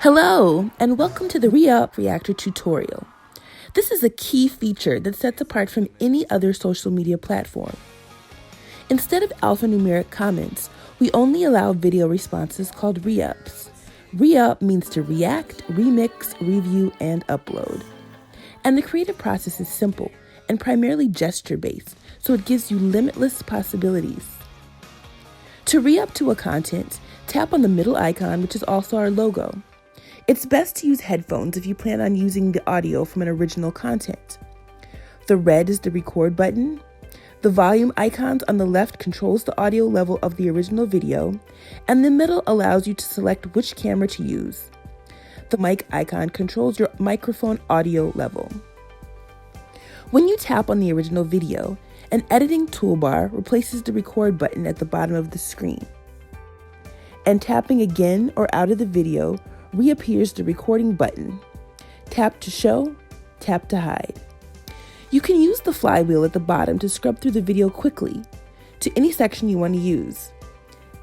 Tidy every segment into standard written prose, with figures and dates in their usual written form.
Hello, and welcome to the Re-Up Reactor tutorial. This is a key feature that sets apart from any other social media platform. Instead of alphanumeric comments, we only allow video responses called re-ups. Re-up means to react, remix, review, and upload. And the creative process is simple and primarily gesture-based, so it gives you limitless possibilities. To re-up to a content, tap on the middle icon, which is also our logo. It's best to use headphones if you plan on using the audio from an original content. The red is the record button. The volume icons on the left controls the audio level of the original video, and the middle allows you to select which camera to use. The mic icon controls your microphone audio level. When you tap on the original video, an editing toolbar replaces the record button at the bottom of the screen. And tapping again or out of the video reappears the recording button. Tap to show, tap to hide. You can use the flywheel at the bottom to scrub through the video quickly to any section you want to use.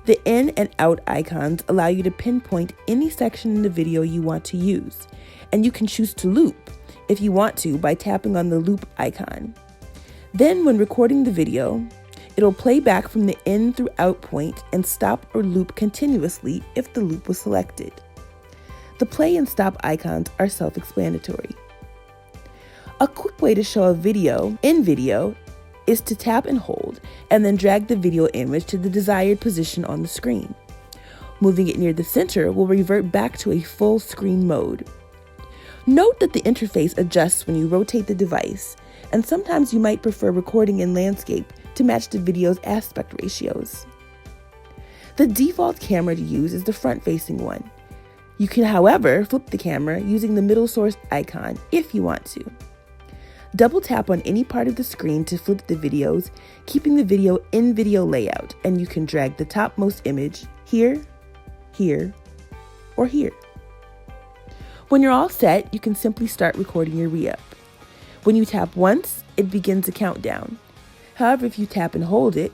The in and out icons allow you to pinpoint any section in the video you want to use, and you can choose to loop if you want to by tapping on the loop icon. Then when recording the video, it'll play back from the in through out point and stop or loop continuously if the loop was selected. The play and stop icons are self-explanatory. A quick way to show a video in video is to tap and hold and then drag the video image to the desired position on the screen. Moving it near the center will revert back to a full screen mode. Note that the interface adjusts when you rotate the device, and sometimes you might prefer recording in landscape to match the video's aspect ratios. The default camera to use is the front-facing one. You can, however, flip the camera using the middle source icon if you want to. Double tap on any part of the screen to flip the videos, keeping the video in video layout, and you can drag the topmost image here, here, or here. When you're all set, you can simply start recording your re-up. When you tap once, it begins a countdown. However, if you tap and hold it,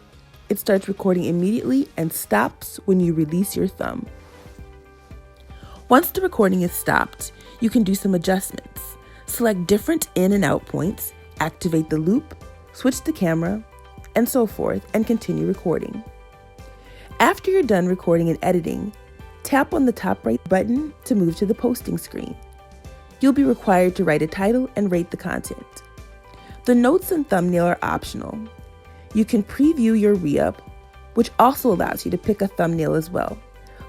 it starts recording immediately and stops when you release your thumb. Once the recording is stopped, you can do some adjustments. Select different in and out points, activate the loop, switch the camera, and so forth, and continue recording. After you're done recording and editing, tap on the top right button to move to the posting screen. You'll be required to write a title and rate the content. The notes and thumbnail are optional. You can preview your re-up, which also allows you to pick a thumbnail as well.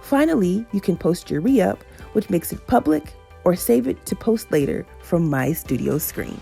Finally, you can post your re-up, which makes it public, or save it to post later from My Studio screen.